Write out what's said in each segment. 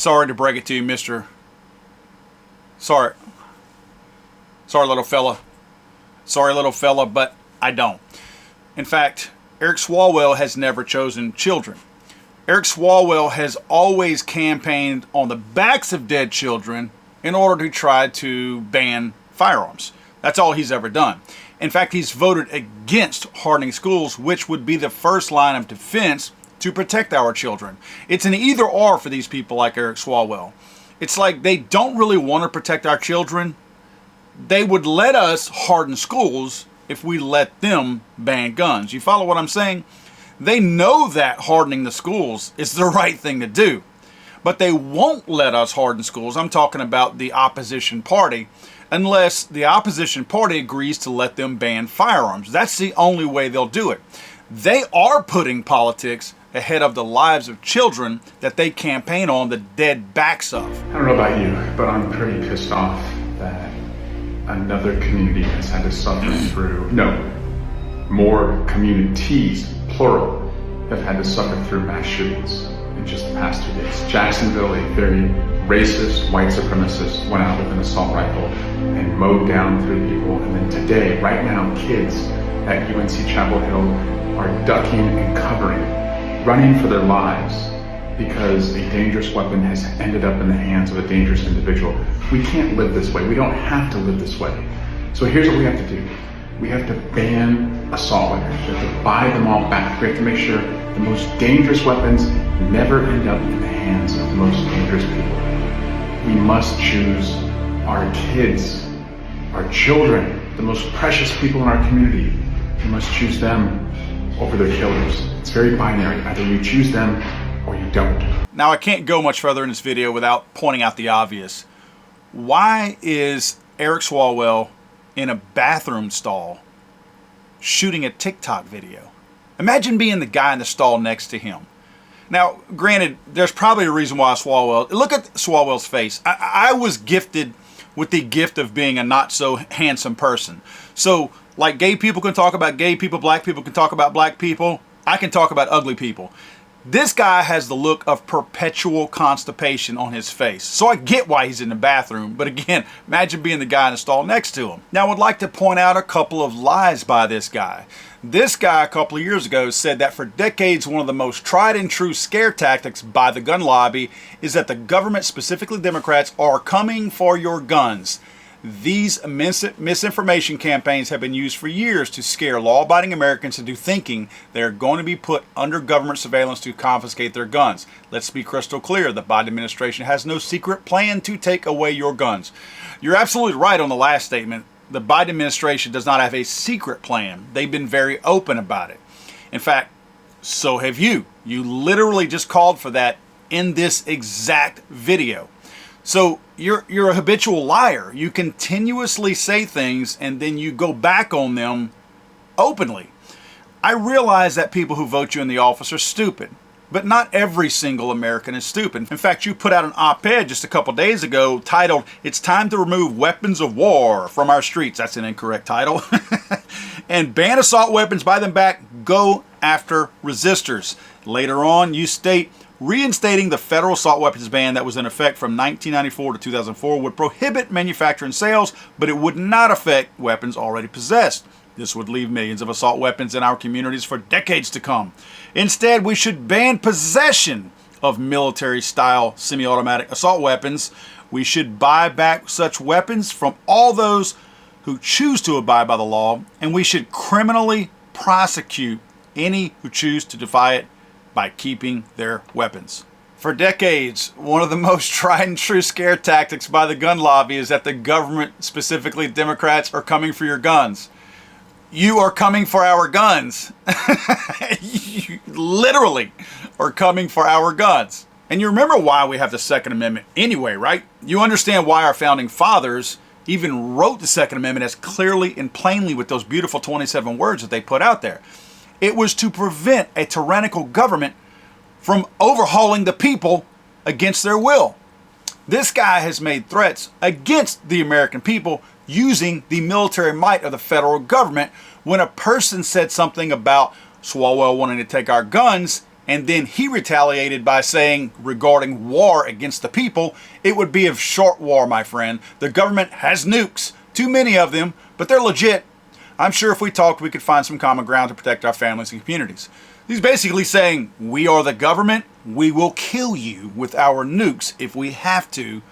sorry to break it to you, mister. Sorry, little fella. Sorry, little fella, but I don't. In fact, Eric Swalwell has never chosen children. Eric Swalwell has always campaigned on the backs of dead children in order to try to ban firearms. That's all he's ever done. In fact, he's voted against hardening schools, which would be the first line of defense to protect our children. It's an either or for these people like Eric Swalwell. It's like they don't really want to protect our children. They would let us harden schools if we let them ban guns. You follow what I'm saying? They know that hardening the schools is the right thing to do, but they won't let us harden schools. I'm talking about the opposition party, unless the opposition party agrees to let them ban firearms. That's the only way they'll do it. They are putting politics ahead of the lives of children that they campaign on the dead backs of. I don't know about you, but I'm pretty pissed off that another community has had to suffer through, more communities, plural, have had to suffer through mass shootings in just the past 2 days. Jacksonville, a very racist, white supremacist, went out with an assault rifle and mowed down 3 people. And then today, right now, kids at UNC Chapel Hill are ducking and covering, running for their lives because a dangerous weapon has ended up in the hands of a dangerous individual. We can't live this way. We don't have to live this way. So here's what we have to do. We have to ban assault weapons. We have to buy them all back. We have to make sure the most dangerous weapons never end up in the hands of the most dangerous people. We must choose our kids, our children, the most precious people in our community. We must choose them over their killers. It's very binary. Either you choose them or you don't. Now, I can't go much further in this video without pointing out the obvious. Why is Eric Swalwell in a bathroom stall shooting a TikTok video? Imagine being the guy in the stall next to him. Now, granted, there's probably a reason why Swalwell... Look at Swalwell's face. I was gifted with the gift of being a not-so-handsome person. So, like gay people can talk about gay people, black people can talk about black people, I can talk about ugly people. This guy has the look of perpetual constipation on his face. So I get why he's in the bathroom, but again, imagine being the guy in the stall next to him. Now I would like to point out a couple of lies by this guy. This guy a couple of years ago said that for decades one of the most tried and true scare tactics by the gun lobby is that the government, specifically Democrats, are coming for your guns. These misinformation campaigns have been used for years to scare law-abiding Americans into thinking they are going to be put under government surveillance to confiscate their guns. Let's be crystal clear. The Biden administration has no secret plan to take away your guns. You're absolutely right on the last statement. The Biden administration does not have a secret plan. They've been very open about it. In fact, so have you. You literally just called for that in this exact video. So you're a habitual liar. You continuously say things and then you go back on them openly. I realize that people who vote you in the office are stupid, but not every single American is stupid. In fact, you put out an op-ed just a couple days ago titled, "It's Time to Remove Weapons of War from Our Streets." That's an incorrect title. And ban assault weapons, buy them back, go after resistors. Later on, you state, reinstating the federal assault weapons ban that was in effect from 1994 to 2004 would prohibit manufacture and sales, but it would not affect weapons already possessed. This would leave millions of assault weapons in our communities for decades to come. Instead, we should ban possession of military-style semi-automatic assault weapons. We should buy back such weapons from all those who choose to abide by the law, and we should criminally prosecute any who choose to defy it by keeping their weapons. For decades, one of the most tried and true scare tactics by the gun lobby is that the government, specifically Democrats, are coming for your guns. You are coming for our guns. You literally are coming for our guns. And you remember why we have the Second Amendment anyway, right? You understand why our founding fathers even wrote the Second Amendment as clearly and plainly with those beautiful 27 words that they put out there. It was to prevent a tyrannical government from overhauling the people against their will. This guy has made threats against the American people using the military might of the federal government. When a person said something about Swalwell wanting to take our guns, And then he retaliated by saying, regarding war against the people, it would be a short war, my friend. The government has nukes, too many of them, but they're legit. I'm sure if we talked, we could find some common ground to protect our families and communities. He's basically saying, we are the government, we will kill you with our nukes if we have to.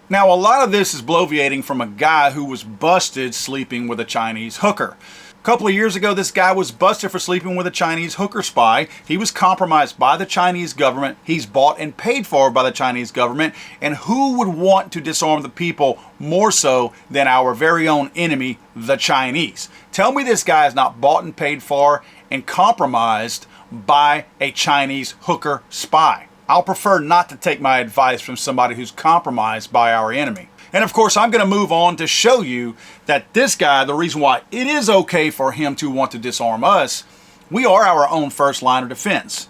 Now, a lot of this is bloviating from a guy who was busted sleeping with a Chinese hooker. A couple of years ago, this guy was busted for sleeping with a Chinese hooker spy. He was compromised by the Chinese government. He's bought and paid for by the Chinese government. And who would want to disarm the people more so than our very own enemy, the Chinese? Tell me this guy is not bought and paid for and compromised by a Chinese hooker spy. I'll prefer not to take my advice from somebody who's compromised by our enemy. And of course, I'm going to move on to show you that this guy, the reason why it is okay for him to want to disarm us, we are our own first line of defense.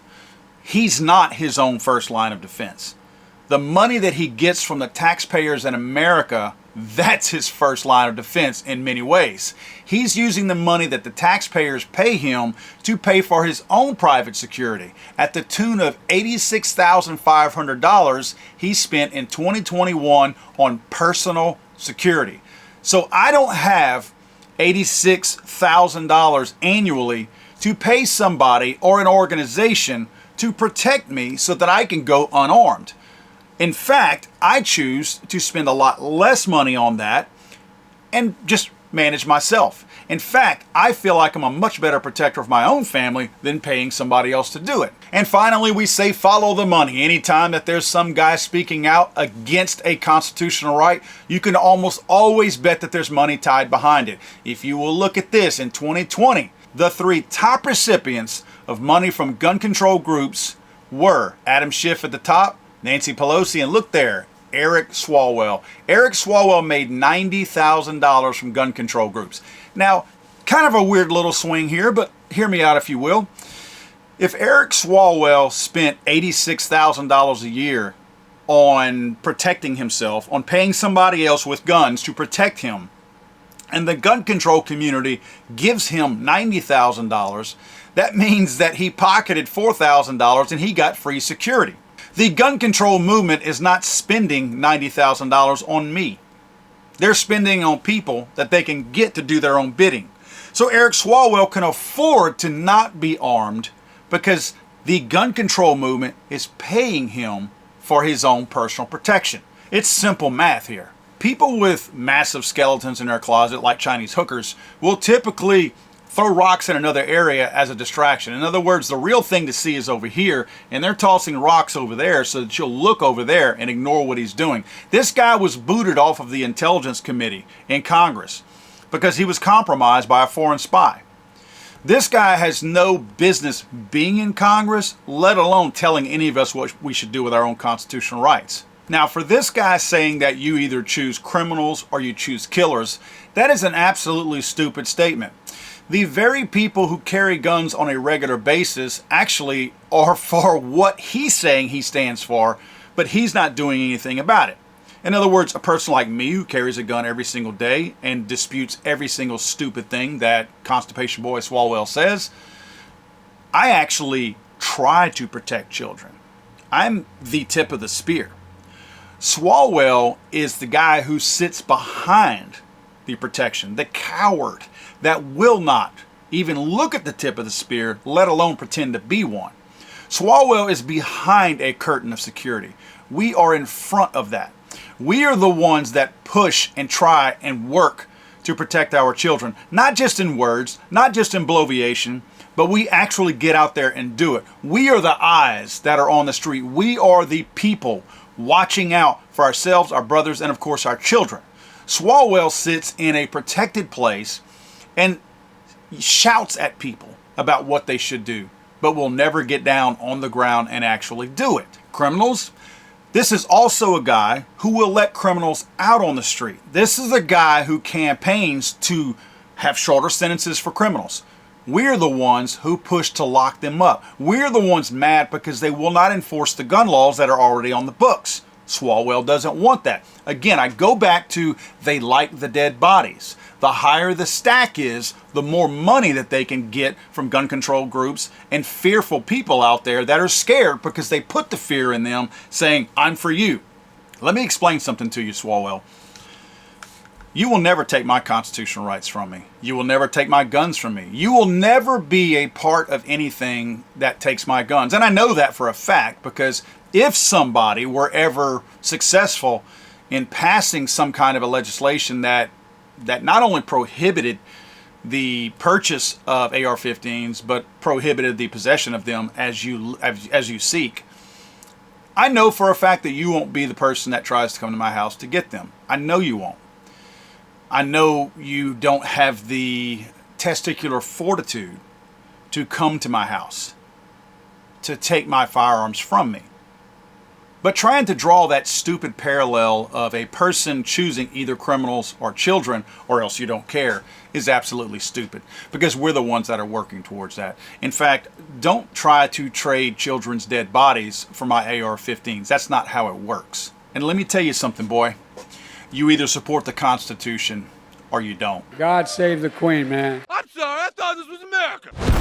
He's not his own first line of defense. The money that he gets from the taxpayers in America, that's his first line of defense in many ways. He's using the money that the taxpayers pay him to pay for his own private security. At the tune of $86,500 he spent in 2021 on personal security. So I don't have $86,000 annually to pay somebody or an organization to protect me so that I can go unarmed. In fact, I choose to spend a lot less money on that and just manage myself. In fact, I feel like I'm a much better protector of my own family than paying somebody else to do it. And finally, we say follow the money. Anytime that there's some guy speaking out against a constitutional right, you can almost always bet that there's money tied behind it. If you will look at this, in 2020, the 3 top recipients of money from gun control groups were Adam Schiff at the top, Nancy Pelosi, and look there, Eric Swalwell. Eric Swalwell made $90,000 from gun control groups. Now, kind of a weird little swing here, but hear me out if you will. If Eric Swalwell spent $86,000 a year on protecting himself, on paying somebody else with guns to protect him, and the gun control community gives him $90,000, that means that he pocketed $4,000 and he got free security. The gun control movement is not spending $90,000 on me. They're spending on people that they can get to do their own bidding. So Eric Swalwell can afford to not be armed because the gun control movement is paying him for his own personal protection. It's simple math here. People with massive skeletons in their closet, like Chinese hookers, will typically throw rocks in another area as a distraction. In other words, the real thing to see is over here, and they're tossing rocks over there so that you'll look over there and ignore what he's doing. This guy was booted off of the Intelligence Committee in Congress because he was compromised by a foreign spy. This guy has no business being in Congress, let alone telling any of us what we should do with our own constitutional rights. Now, for this guy saying that you either choose criminals or you choose killers, that is an absolutely stupid statement. The very people who carry guns on a regular basis actually are for what he's saying he stands for, but he's not doing anything about it. In other words, a person like me who carries a gun every single day and disputes every single stupid thing that Constipation Boy Swalwell says, I actually try to protect children. I'm the tip of the spear. Swalwell is the guy who sits behind the protection, the coward that will not even look at the tip of the spear, let alone pretend to be one. Swalwell is behind a curtain of security. We are in front of that. We are the ones that push and try and work to protect our children, not just in words, not just in bloviation, but we actually get out there and do it. We are the eyes that are on the street. We are the people watching out for ourselves, our brothers, and of course our children. Swalwell sits in a protected place and shouts at people about what they should do, but will never get down on the ground and actually do it. Criminals, this is also a guy who will let criminals out on the street. This is a guy who campaigns to have shorter sentences for criminals. We're the ones who push to lock them up. We're the ones mad because they will not enforce the gun laws that are already on the books. Swalwell doesn't want that. Again, I go back to they like the dead bodies. The higher the stack is, the more money that they can get from gun control groups and fearful people out there that are scared because they put the fear in them saying, I'm for you. Let me explain something to you, Swalwell. You will never take my constitutional rights from me. You will never take my guns from me. You will never be a part of anything that takes my guns. And I know that for a fact, because if somebody were ever successful in passing some kind of a legislation that not only prohibited the purchase of AR-15s, but prohibited the possession of them as you seek, I know for a fact that you won't be the person that tries to come to my house to get them. I know you won't. I know you don't have the testicular fortitude to come to my house to take my firearms from me. But trying to draw that stupid parallel of a person choosing either criminals or children, or else you don't care, is absolutely stupid, because we're the ones that are working towards that. In fact, don't try to trade children's dead bodies for my AR-15s. That's not how it works. And let me tell you something, boy. You either support the Constitution or you don't. God save the Queen, man. I'm sorry, I thought this was America.